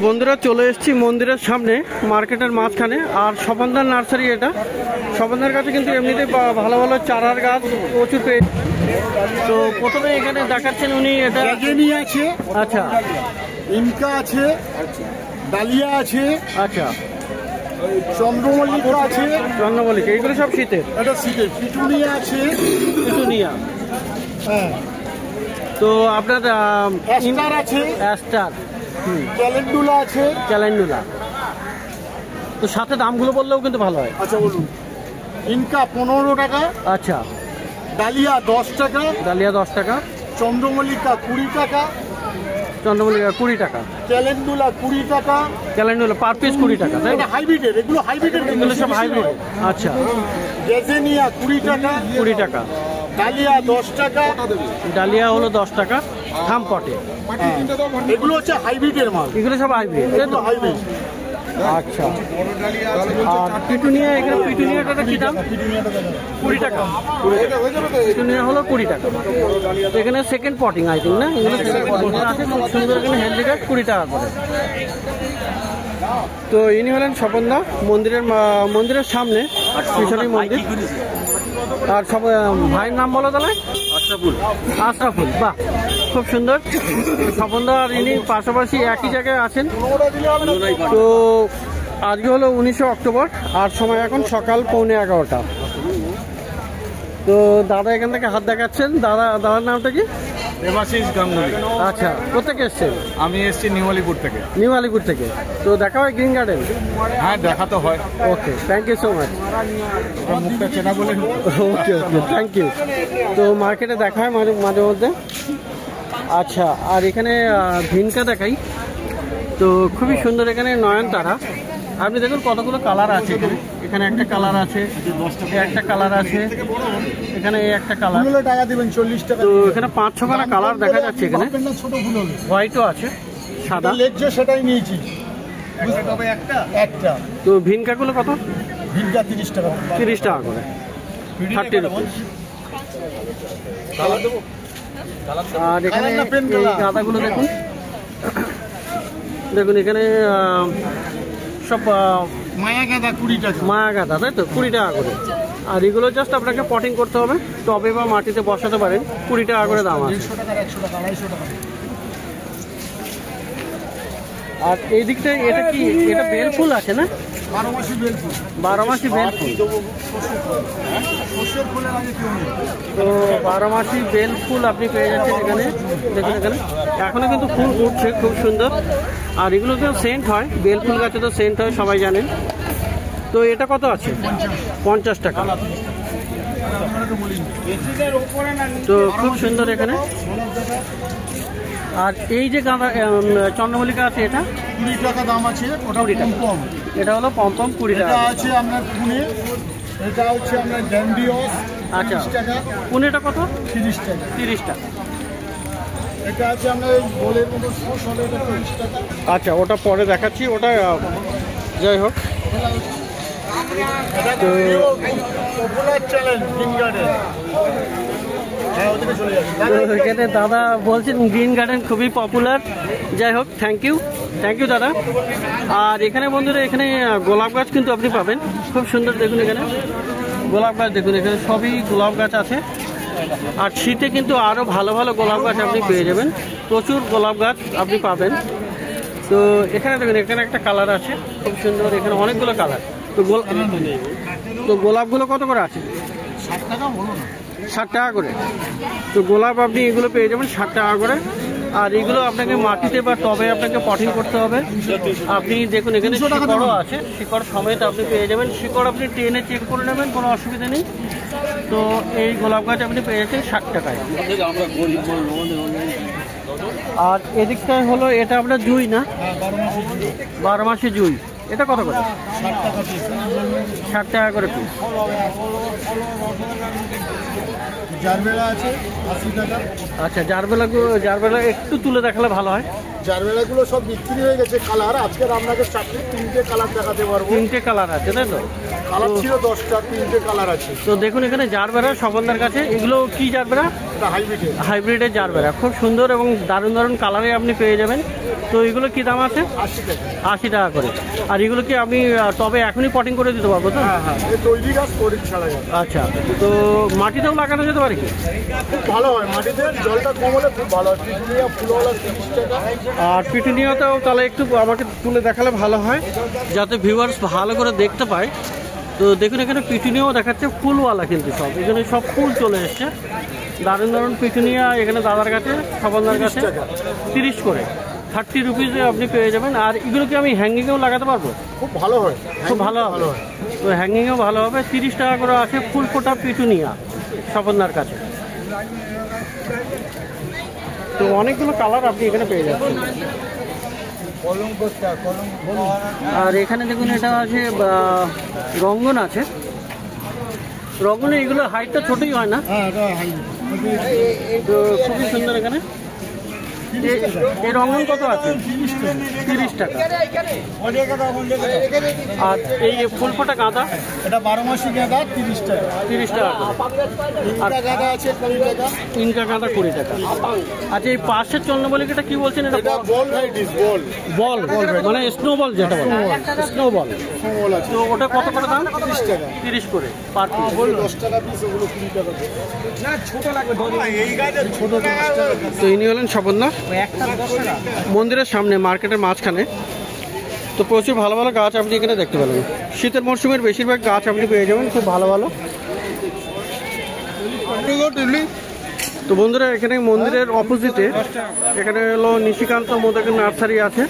বন্ধুরা চলে এসেছি মন্দিরের সামনে, মার্কেটের মাঝখানে। আর স্বপনদার নার্সারি এটা। স্বপনদার কাছে কিন্তু এমনিতে ভালো ভালো চারার গাছ প্রচুর পেয়ে। তো প্রথমে এখানে দেখাচ্ছেন উনি, এটা আছে, আচ্ছা, ইনকা আছে, ডালিয়া আছে, আচ্ছা, চন্দ্রমল্লিকা আছে, চন্দ্রমল্লিকা, এইগুলো সব শীতের। এটা শীতের। পিটুনিয়া আছে, পিটুনিয়া, হ্যাঁ। তো আপনার অ্যাস্টার আছে, অ্যাস্টার, ক্যালেন্ডুলা আছে, ক্যালেন্ডুলা। তো সাথে দামগুলো বললেও কিন্তু ভালো হয়। আচ্ছা বলুন। ইনকা 15 টাকা, আচ্ছা, ডালিয়া 10 টাকা, ডালিয়া 10 টাকা, চন্দ্রমল্লিকা 20 টাকা, চন্দ্রমল্লিকা 20 টাকা, ক্যালেন্ডুলা 20 টাকা, ক্যালেন্ডুলা পার পিস 20 টাকা, তাই না? হাইব্রিডের, এগুলো হাইব্রিডের, এগুলো সব হাইব্রিড। আচ্ছা, গেজেনিয়া 20 টাকা, 20 টাকা, ডালিয়া 10 টাকা, ডালিয়া হলো 10 টাকা থাম পটে। এগুলো হচ্ছে হাইব্রিডের মাল, এগুলো সব হাইব্রিড, তাই তো? হাইব্রিড। আচ্ছা, আর পিটুনিয়া, এখানে পিটুনিয়াটা কি দাম? 20 টাকা। পিটুনিয়া হলো 20 টাকা। তো এখানে সেকেন্ড পটিং আই থিঙ্ক, না? এগুলো সেকেন্ড পটিং আছে, খুব সুন্দর। এখানে হ্যান্ডিক্রাফট 20 টাকা করে। তো ইনি হলেন স্বপনদা, মন্দিরের সামনে, পিছনেই মন্দির। আর সব ভাইয়ের নাম বলো তাহলে? আশরাফুল। আশরাফুল, বাহ, খুব সুন্দর। স্বপনদা আর ইনি পাশাপাশি একই জায়গায় আছেন। তো আজকে হলো 19শে অক্টোবর, আর সময় এখন সকাল 11:15। তো দাদা এখান থেকে হাত দেখাচ্ছেন। দাদার নামটা কি? দেবাশিস গাঙ্গুলি। আচ্ছা, কোথেকে এসছেন? আমি এসেছি নিউ আলিপুর থেকে। নিউ আলিপুর থেকে। তো দেখা হয় গ্রিন গার্ডেন? হ্যাঁ, দেখা তো হয়। ওকে, থ্যাংক ইউ সো মাচ। মুখটা চেনা বলে। ওকে ওকে, থ্যাংক ইউ। তো মার্কেটে দেখা হয় মাঝে মধ্যে। আচ্ছা, আর এখানে ভিনকা দেখাই। তো খুবই সুন্দর এখানে নয়নতারা। আপনি দেখুন কতগুলো কালার আছে এখানে। এখানে একটা কালার আছে, একটা কালার আছে, এখানে একটা কালার। টাকা দিবেন 40 টাকা। তো এখানে 5-6 খানা কালার দেখা যাচ্ছে এখানে। ছোট ফুল হলো, হোয়াইটও আছে, সাদা। লেগছে সেটাই নিয়েছি। একটা। তো ভিনকাগুলো কত? ভিনকা 30 টাকা। 30 টাকা করে, 30 রুপিস। আর এখানে এই গাঁদাগুলো দেখুন, দেখুন এখানে সব মায়া গাঁদা 20 টাকা। মায়া গাঁদা, তাই তো? 20 টাকা করে। আর এগুলো জাস্ট আপনাকে পটিং করতে হবে, টবে বা মাটিতে বসাতে পারেন। 20 টাকা করে দাম আছে। 150 টাকা, 100 টাকা, 250 টাকা। আর এই দিকটা এটা কি? এটা বেল ফুল আছে না? 12 মাসি বেল ফুল। 12 মাসি বেল ফুল। সর্ষের ফুলের আগে কেউ নেই। তো 12 মাসি বেল ফুল আপনি পেয়ে যাচ্ছেন এখানে। দেখুন এখানে এখনো কিন্তু ফুল উঠছে, খুব সুন্দর। আর এগুলো তো সেন্ট হয়, বেল ফুল গাছে তো সেন্ট হয়, সবাই জানেন। তো এটা কত আছে? 50 টাকা। তো খুব সুন্দর এখানে। আর এই যে গাঁদা চন্দ্রমল্লিকা আছে, এটা 20 টাকা দাম আছে। ওটা 20 টাকা। কম। এটা হলো পম্পম 20 এটা টাকা। আছে আপনার পুনে, এটা হচ্ছে আপনার গ্যান্ডিওস। আচ্ছা, 30 টাকা। পুনেটা কত? 30 টাকা। 30 টাকা। এটা আছে আপনার গোলের মতো শস হলে এটা 30 টাকা। আচ্ছা, ওটা পরে দেখাচ্ছি। ওটা যাই হোক। তো পপুলার চ্যালেঞ্জ গ্রিন গার্ডেন। এখানে দাদা বলছেন গ্রিন গার্ডেন খুবই পপুলার। যাই হোক, থ্যাংক ইউ দাদা। আর এখানে বন্ধুরা, এখানে গোলাপ গাছ কিন্তু আপনি পাবেন, খুব সুন্দর। দেখুন এখানে গোলাপ গাছ, দেখুন এখানে সবই গোলাপ গাছ আছে। আর শীতে কিন্তু আরও ভালো ভালো গোলাপ গাছ আপনি পেয়ে যাবেন, প্রচুর গোলাপ গাছ আপনি পাবেন। তো এখানে দেখুন, এখানে একটা কালার আছে খুব সুন্দর, এখানে অনেকগুলো কালার। তো গোলাপগুলো কত করে আছে? 60 টাকা। বলো না, 60 টাকা করে। তো গোলাপ আপনি এগুলো পেয়ে যাবেন 60 টাকা করে। আর এগুলো আপনাকে মাটিতে বা টবে আপনাকে পটিং করতে হবে। আপনি দেখুন এখানে শিকড়ও আছে, শিকড় সমেত আপনি পেয়ে যাবেন। শিকড় আপনি টেনে চেক করে নেবেন, কোনো অসুবিধা নেই। তো এই গোলাপ গাছ আপনি পেয়ে যাচ্ছেন 60 টাকায়। আর এদিকটায় হলো, এটা আপনার জুই না? 12 মাসে জুই। এটা কত করে? 60 টাকা করে পিস। জারবেলা আছে 80 টাকা। আচ্ছা, জারবেলা একটু তুলে দেখালে ভালো হয়। জারবেরাগুলো সব বিক্রি হয়ে গেছে কালার। আজকে আপনাকে 3টে কালার দেখাতে পারবো। 3টে কালার আছে তাই তো? কালার ছিল 10টা, 3টে কালার আছে। তো দেখুন এখানে জারবেরা স্বপনদার কাছে। এগুলো কি জারবেরা? এটা হাইব্রিডের জারবেরা, খুব সুন্দর এবং দারুণ দারুণ কালারে আপনি পেয়ে যাবেন। তো এগুলো কি দাম আছে? 80 টাকা। 80 টাকা করে। আর এগুলো কি আপনি তবে এখনই পটিং করে দিতে পারবো তো? হ্যাঁ, তৈরি গাছ পটিং ছাড়া যাবে। আচ্ছা, তো মাটিতেও লাগানো যেতে পারে কি? খুব ভালো হয়, মাটিতে জলটা কম হলে খুব ভালো হয়। পিটুনিয়া ফুলওয়ালা 30 টাকা। আর পিটুনিয়াটাও তাহলে একটু আমাকে তুলে দেখালে ভালো হয়, যাতে ভিউয়ার্স ভালো করে দেখতে পায়। তো দেখুন এখানে পিটুনিয়াও দেখাচ্ছে, ফুলওয়ালা কিন্তু সব, এখানে সব ফুল চলে এসছে। দারুণ দারুণ পিটুনিয়া এখানে দাদার কাছে, স্বপনদার কাছে 30 করে, 30 রুপিসে আপনি পেয়ে যাবেন। আর এগুলো কি আমি হ্যাঙ্গিংয়েও লাগাতে পারবো? খুব ভালো হয়, খুব ভালো হবে। তো হ্যাঙ্গিংয়েও ভালো হবে। 30 টাকা করে আছে ফুল ফোটা পিটুনিয়া স্বপনদার কাছে। তো অনেকগুলো কালার আপনি এখানে পেয়ে যাচ্ছেন। আর এখানে দেখুন এটা আছে রঙ্গন আছে। রঙ্গনে এগুলো হাইটটা ছোটই হয় না? তো খুবই সুন্দর। এখানে এই রঙ্গন কত আছে? 30 টাকা। আর এই ফুল ফোটা গাঁদা? এটা 12 মাসি গাঁদা 30 টাকা। 30 টাকা। আর গাঁদা আছে 20 টাকা। ইনকা গাঁদা 20 টাকা। আচ্ছা, এই পাশের চন্দ্রমল্লিকাটা কি বলছেন? এটা বল ভ্যারাইটিস। বল মানে স্নোবল যেটা বলে, স্নোবল। তো ওটা কত করে দাম? 30 টাকা। 30 করে পার পিস। 10 টাকা পিস, ওগুলো 20 টাকা। না, ছোট লাগবে। এই গাছে ছোট 10 টাকা। তো ইনি হলেন স্বপনদা, মন্দিরের সামনে মার্কেটের মাঝখানে। তো প্রচুর ভালো ভালো গাছ আপনি এখানে দেখতে পেলেন। শীতের মরশুমের বেশিরভাগ গাছ আপনি পেয়ে যাবেন খুব ভালো ভালো। তো বন্ধুরা, এখানে মন্দিরের অপোজিটে এখানে হলো নিশিকান্ত মোদকের নার্সারি আছে।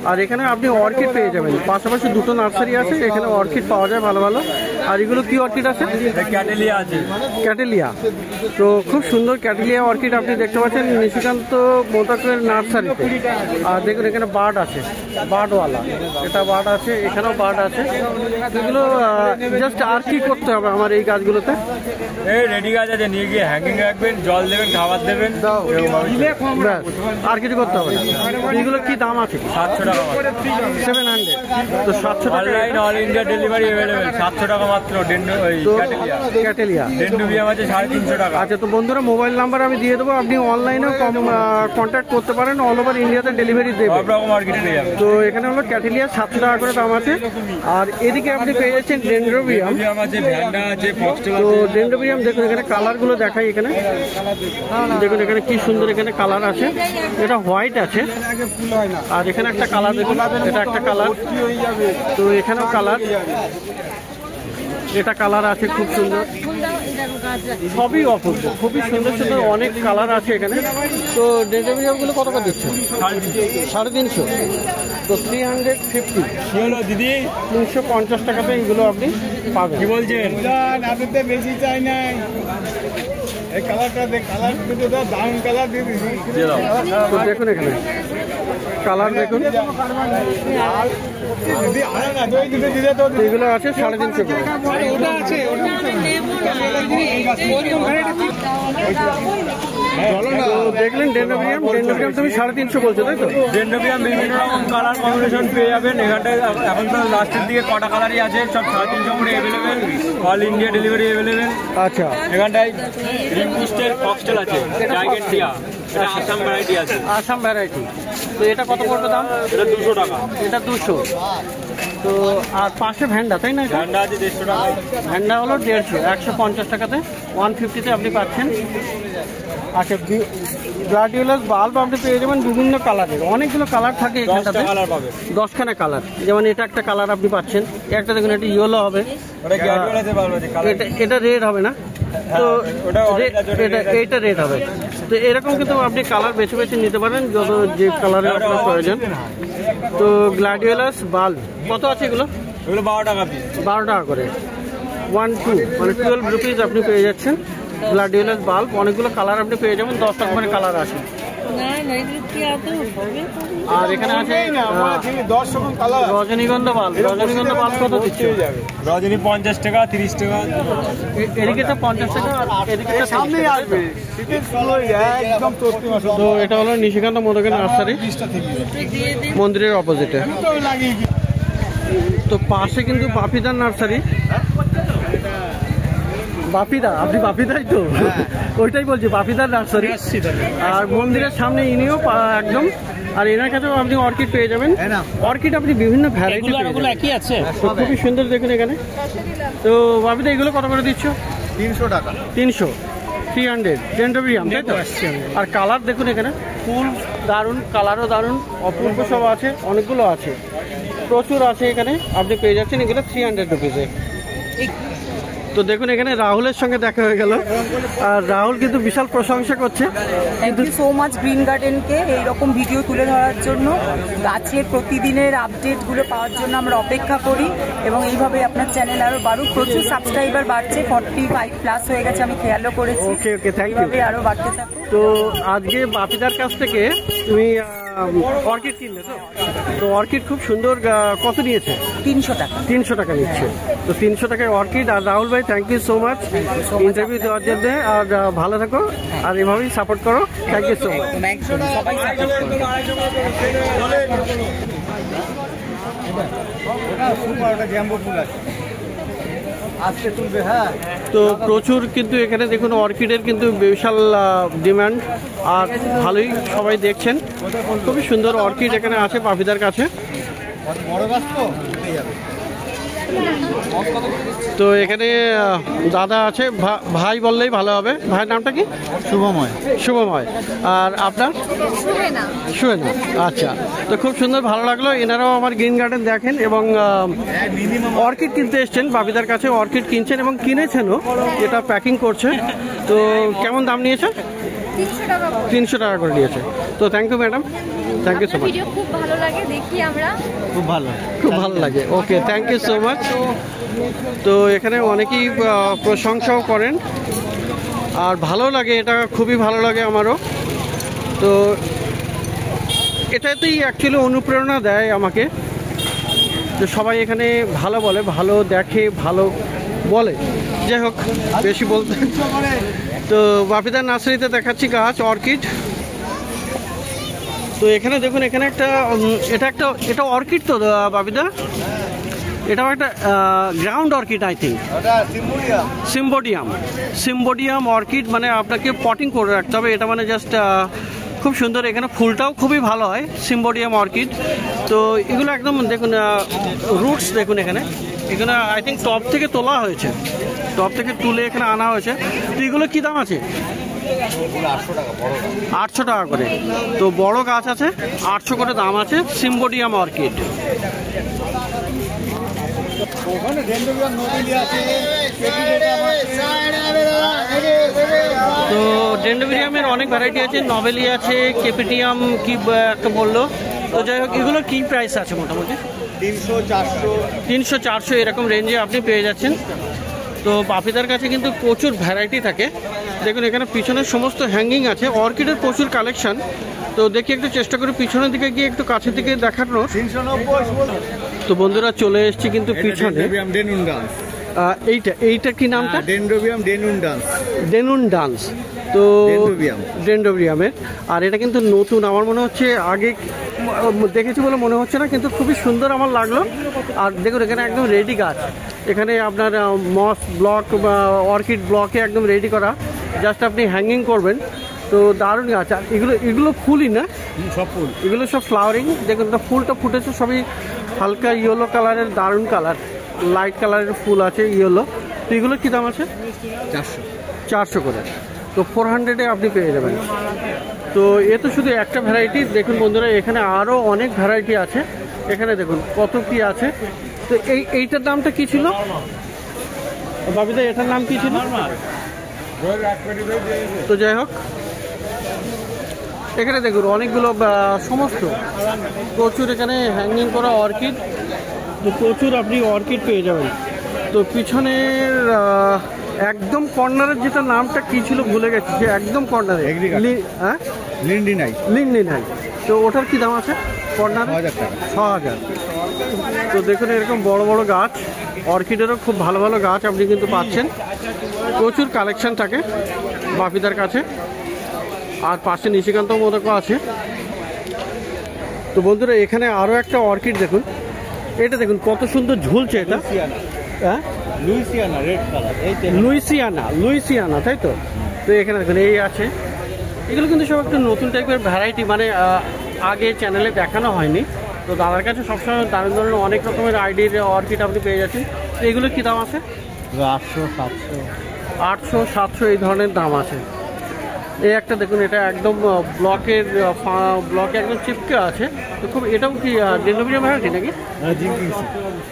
আর এখানে আপনি অর্কিড পেয়ে যাবেন, পাশাপাশি দুটো নার্সারি আছে, এখানে অর্কিড পাওয়া যায় ভালো ভালো। আর এগুলো কি অর্কিড আছে? ক্যাটেলিয়া আছে। ক্যাটেলিয়া। তো খুব সুন্দর ক্যাটেলিয়া অর্কিড আপনি দেখতে পাচ্ছেন নিশিকান্ত মোদকের নার্সারিতে। আর দেখুন এখানে বার্ড আছে, বার্ডওয়ালা। এটা বার্ড আছে, এখানেও বার্ড আছে। এগুলো জাস্ট আর কি করতে হবে আমার এই গাছগুলোতে? এই রেডি গাছ আছে, নিয়ে গিয়ে হ্যাঙ্গিং রাখবেন, জল দেবেন, খাবার দেবেন, ব্যাস, আর কিছু করতে হবে না। এগুলো কি দাম আছে? 700 টাকা। 700। তো 700 টাকা online all India delivery available. 700 টাকা মাত্র। ক্যাটেলিয়া। ডেন্ডুবিয়াম আছে 350 টাকা। আচ্ছা, তো বন্ধুরা মোবাইল নাম্বার আমি দিয়ে দেবো, আপনি অনলাইনেও কন্ট্যাক্ট করতে পারেন, অল ওভার ইন্ডিয়াতে ডেলিভারি দেবে। সব রকম অর্কিড পেয়ে যাবেন। তো এখানে হলো ক্যাটেলিয়া 700 টাকা করে দাম আছে। আর এদিকে আপনি পেয়ে যাচ্ছেন ডেন্ড্রোবিয়াম আছে, ভ্যান্ডা আছে, ফক্সটেল তো আছে। ডেন্ড্রোবিয়াম দেখুন এখানে কালারগুলো দেখাই। এখানে দেখুন এখানে কি সুন্দর এখানে কালার আছে। এটা হোয়াইট আছে, আর এখানে একটা কালার দেখুন, এটা একটা কালার। তো এখানেও কালার, এটা কালার আছে খুব সুন্দর। সবই অপূর্ব, খুবই সুন্দর সুন্দর অনেক কালার আছে এখানে। তো ডেন্ড্রোবিয়ামগুলো কত করে দিচ্ছেন? 350। তো 350 দিদি 350 টাকাতে এগুলো আপনি পাবেন। কি বলছেন? আপনাদের বেশি চাই না, এই কালারটা কালার দিতে দাও, দারুণ কালার দিয়ে দিবি। তো দেখুন এখানে কালার দেখুন, এগুলো আছে 350 করে। দেখলেন ডেন্ড্রোবিয়াম তুমি 350 বলছো তাই তো? ডেন্ড্রোবিয়াম বিভিন্ন রকম কালার কম্বিনেশন পেয়ে যাবেন এখানটায়। এখন তো লাস্টের দিকে কটা কালারই আছে, সব 350 করে available, all India delivery available. আচ্ছা, এখানটায় রিমপুস্টের ফক্সটেল আছে, জাইগেন্টিয়া, এটা আসাম ভ্যারাইটি আছে। আসাম ভ্যারাইটি। তো এটা কত পড়বে দাম? এটা 200 টাকা। এটা 200। তো আর পাশে ভ্যান্ডা তাই না? ভ্যান্ডা আছে 150 টাকা। ভ্যান্ডা হলো 150, 150 টাকাতে 150-তে আপনি পাচ্ছেন। আচ্ছা, গ্লাডিওলাস বাল্ব আপনি পেয়ে যাবেন বিভিন্ন কালারের, অনেকগুলো কালার থাকে এখানটাতে। 10খানা কালার, যেমন এটা একটা কালার আপনি পাচ্ছেন, একটা দেখুন এটা ইয়েলো হবে, এটা রেড হবে না, তো এটা রেড হবে। তো এরকম কিন্তু আপনি কালার বেছে বেছে নিতে পারেন যত যে কালারের আপনার প্রয়োজন। তো গ্লাডিওলাস বাল্ব কত আছে এগুলো? 12 টাকা পিস। 12 টাকা করে, 1 2 মানে 12 রুপিস আপনি পেয়ে যাচ্ছেন গ্লাডিওলাস বাল্ব। অনেকগুলো কালার আপনি পেয়ে যাবেন, 10 টাকা করে কালার আছে। আর এখানে আছে 10 রকম কালার। রজনীগন্ধা পাল। রজনীগন্ধা পাল কত দিচ্ছে? রজনী 50 টাকা, 30 টাকা। এদিকে তো 50 টাকা আর এদিকে তো সামনেই আসবে শীতের সময় একদম চৈত্র মাস। তো এটা হলো নিশিকান্ত মোদকের নার্সারি, মন্দিরের অপোজিটে। তো পাশে কিন্তু বাপিদার নার্সারি। বাপিদা, আপনি বাপিদাই তো? ওইটাই বলছি, বাপিদার নার্সারি। আর মন্দিরের সামনে ইনিও একদম। আর এনার কাছেও আপনি অর্কিড পেয়ে যাবেন। অর্কিড আপনি বিভিন্ন ভ্যারাইটি একই আছে, খুবই সুন্দর দেখুন এখানে। তো বাপিদা এগুলো কত করে দিচ্ছ? 300 টাকা। 300, 300 ডেন্ড্রোবিয়াম, তাই তো? আর কালার দেখুন এখানে, ফুল দারুণ, কালারও দারুণ, অপূর্ব সব আছে, অনেকগুলো আছে, প্রচুর আছে এখানে। আপনি পেয়ে যাচ্ছেন এগুলো 300 রুপিসে। তো দেখুন এখানে রাহুলের সঙ্গে দেখা হয়ে গেল। আর রাহুল কিন্তু বিশাল প্রশংসা করছে। Thank you so much green গার্ডেনকে এইরকম ভিডিও তুলে ধরার জন্য। গাছের প্রতিদিনের আপডেটগুলো পাওয়ার জন্য আমরা অপেক্ষা করি এবং এইভাবে আপনার চ্যানেল আরও বাড়ুক। প্রচুর সাবস্ক্রাইবার বাড়ছে, 45+ হয়ে গেছে, আমি খেয়ালও করেছি। ওকে ওকে, থ্যাংক ইউ। আরও বাড়তে থাকুক। তো আজকে বাপিদার কাছ থেকে তুমি অর্কিড কিনলে তো? তো অর্কিড খুব সুন্দর, কত নিয়েছে? 300 টাকা। 300 টাকা নিচ্ছে। তো 300 টাকায় অর্কিড। আর রাহুল ভাই, thank you so much interview দেওয়ার জন্য। আর ভালো থাকো আর এভাবেই সাপোর্ট করো। Thank you so much. সবাই তো প্রচুর কিন্তু এখানে দেখুন অর্কিডের কিন্তু বিশাল ডিমান্ড। আর ভালোই সবাই দেখছেন, খুবই সুন্দর অর্কিড এখানে আছে বাপিদার কাছে। তো এখানে দাদা আছে, ভাই বললেই ভালো হবে। ভাইয়ের নামটা কি? শুভময়। শুভময়। আর আপনার? সুহেনা। আচ্ছা, তো খুব সুন্দর, ভালো লাগলো। এনারাও আমার গ্রিন গার্ডেন দেখেন এবং অর্কিড কিনতে এসছেন বাপিদার কাছে, অর্কিড কিনছেন এবং কিনেছেনও, এটা প্যাকিং করছে। তো কেমন দাম নিয়েছে? 300 টাকা করে নিয়েছে। তো thank you madam, thank you so much. খুব ভালো লাগে, দেখি আমরা খুব ভালো লাগে। Okay, thank you so much. তো এখানে অনেকেই প্রশংসাও করেন আর ভালো লাগে, এটা খুবই ভালো লাগে আমারও। তো এটাতেই অ্যাকচুয়ালি অনুপ্রেরণা দেয় আমাকে, যে সবাই এখানে ভালো বলে, ভালো দেখে, ভালো বলে। যাই হোক, বেশি বলতে। তো বাপিদার নার্সারিতে দেখাচ্ছি গাছ অর্কিড। তো এখানে দেখুন, এখানে এটা অর্কিড তো বাপিদা? এটাও একটা ground orchid, I think cymbidium orchid. মানে আপনাকে পটিং করে রাখতে হবে, এটা মানে জাস্ট খুব সুন্দর। এখানে ফুলটাও খুবই ভালো হয়, সিম্বোডিয়াম অর্কিড। তো এগুলো একদম দেখুন, রুটস দেখুন এখানে আই থিঙ্ক টপ থেকে তোলা হয়েছে, টপ থেকে তুলে এখানে আনা হয়েছে। তো এগুলো কী দাম আছে? 800 টাকা করে। তো বড় গাছ আছে, 800 করে দাম আছে, সিম্বোডিয়াম অর্কিড। তো ডেন্ড্রোবিয়ামের অনেক ভ্যারাইটি আছে, নভেলি আছে, কেপিটিয়াম কি একটা বললো। তো যাই হোক, এগুলো কি প্রাইস আছে মোটামুটি? 300-400 এরকম রেঞ্জে আপনি পেয়ে যাচ্ছেন। তো বাপিদার কাছে কিন্তু প্রচুর ভ্যারাইটি থাকে। দেখুন এখানে পিছনের সমস্ত হ্যাঙ্গিং আছে, অর্কিডের প্রচুর কালেকশন। তো দেখি একটু চেষ্টা করি পিছনের দিকে গিয়ে একটু কাছের দিকে দেখানোর। তো বন্ধুরা চলে এসেছি কিন্তু পিছনে। এইটা কি নামটা? ডেনুন ডান্স। তো ডেন্ড্রোবিয়ামের। আর এটা কিন্তু নতুন, আমার মনে হচ্ছে আগে দেখেছি বলে মনে হচ্ছে না, কিন্তু খুবই সুন্দর আমার লাগলো। আর দেখুন এখানে একদম রেডি গাছ, এখানে আপনার মস ব্লক বা অর্কিড ব্লকে একদম রেডি করা, জাস্ট আপনি হ্যাঙ্গিং করবেন। তো দারুণ গাছ। আর এগুলো ফুলই না? সব ফুল, এগুলো সব ফ্লাওয়ারিং। দেখুন ফুলটা ফুটেছে সবই হালকা ইয়েলো কালারের, দারুণ কালার, লাইট কালারের ফুল আছে ইয়েলো। তো এগুলো কী দাম আছে? 400 করে। তো 400-এ আপনি পেয়ে যাবেন। তো এ তো শুধু একটা ভ্যারাইটি। দেখুন বন্ধুরা, এখানে আরও অনেক ভ্যারাইটি আছে। এখানে দেখুন কত কি আছে। তো এইটার নামটা কি ছিল বাপিদা? এটার নাম কি ছিল? তো যাই হোক, এখানে দেখুন অনেকগুলো সমস্ত প্রচুর এখানে হ্যাঙ্গিং করা অর্কিড। তো প্রচুর আপনি অর্কিড পেয়ে যাবেন। তো পিছনের একদম কর্নারের যেটা নামটা কি ছিল ভুলে গেছি, যে একদম কর্নারে, হ্যাঁ লিন্ডি নাই লিন্ডি নাই, তো ওটার কি দাম আছে? কর্নার 6,000 টাকা। 6,000। তো দেখুন এরকম বড় বড় গাছ, অর্কিডেরও খুব ভালো ভালো গাছ আপনি কিন্তু পাচ্ছেন। প্রচুর কালেকশন থাকে বাপিদার কাছে। আর পাশে নিশিকান্ত মোদকও আছে। তো বন্ধুরা এখানে আরও একটা অর্কিড দেখুন, এটা দেখুন কত সুন্দর ঝুলছে। এটা হ্যাঁ লুইসিয়ানা রেড কালার, এই লুইসিয়ানা তাই তো। তো এখানে দেখুন এই আছে, এগুলো কিন্তু সব একটু নতুন টাইপের ভ্যারাইটি, মানে আগে চ্যানেলে দেখানো হয়নি। তো দাদার কাছে সবসময় দারুণ ধরনের অনেক রকমের আইডির অর্কিড আপনি পেয়ে যাচ্ছেন। তো এগুলো কী দাম আছে? 800-700 এই ধরনের দাম আছে। এই একটা দেখুন, এটা একদম ব্লকে একদম চিপকে আছে। তো খুব এটাও কি ডেন্ডোবিয়াম ভ্যারাইটি নাকি?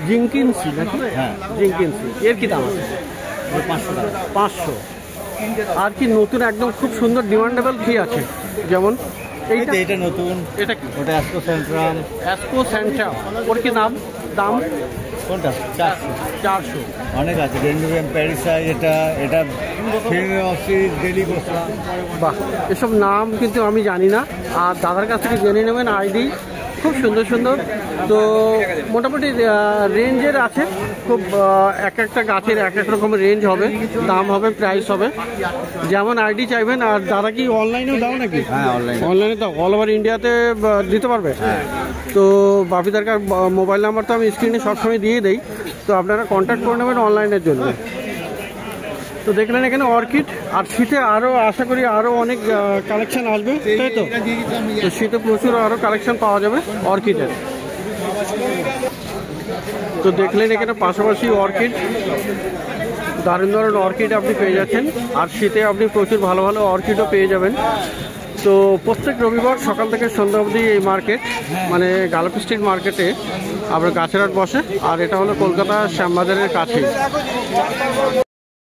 জিঙ্কিনসি নাকি? হ্যাঁ জিঙ্কিনসি। এর কি দাম আছে? 500। আর কি নতুন একদম খুব সুন্দর ডিমান্ডেবল কি আছে, যেমন এইটা? এটা নতুন। এটা কি? ওটা অ্যাস্কোসেন্ট্রাম। অ্যাস্কোসেন্ট্রাম। ওর কি দাম? কোনটা? 400। অনেক আছে। ডেন্ডোবিয়াম প্যারিসাই, এটা ফিনিওসিস ডেলিগোসা। বাহ, এসব নাম কিন্তু আমি জানি না। আর দাদার কাছ থেকে জেনে নেবেন আইডি, খুব সুন্দর সুন্দর। তো মোটামুটি রেঞ্জের আছে খুব, এক একটা গাছের এক এক রকমের রেঞ্জ হবে, দাম হবে, প্রাইস হবে, যেমন আইডি চাইবেন। আর দাদা কি অনলাইনেও দাও নাকি? হ্যাঁ অনলাইনে দাও, অল ওভার ইন্ডিয়াতে দিতে পারবে? তো বাপিদার মোবাইল নাম্বার তো আমি স্ক্রিনে সবসময় দিয়ে দিই, তো আপনারা কন্ট্যাক্ট করে নেবেন অনলাইনের জন্য। তো দেখলেন এখানে অর্কিড। আর শীতে আরও আশা করি আরও অনেক কালেকশন আসবে, তাই তো? তো শীতে প্রচুর আরও কালেকশন পাওয়া যাবে অর্কিডের। তো দেখলেন এখানে পাশাপাশি অর্কিড, দারুণ দারুণ অর্কিড আপনি পেয়ে যাচ্ছেন। আর শীতে আপনি প্রচুর ভালো ভালো অর্কিডও পেয়ে যাবেন। তো প্রত্যেক রবিবার সকাল থেকে সন্ধ্যা অবধি এই মার্কেট, মানে গালাপি স্ট্রিট মার্কেটে আপনার গাছের হাট বসে। আর এটা হলো কলকাতা শ্যামবাজারের কাছে।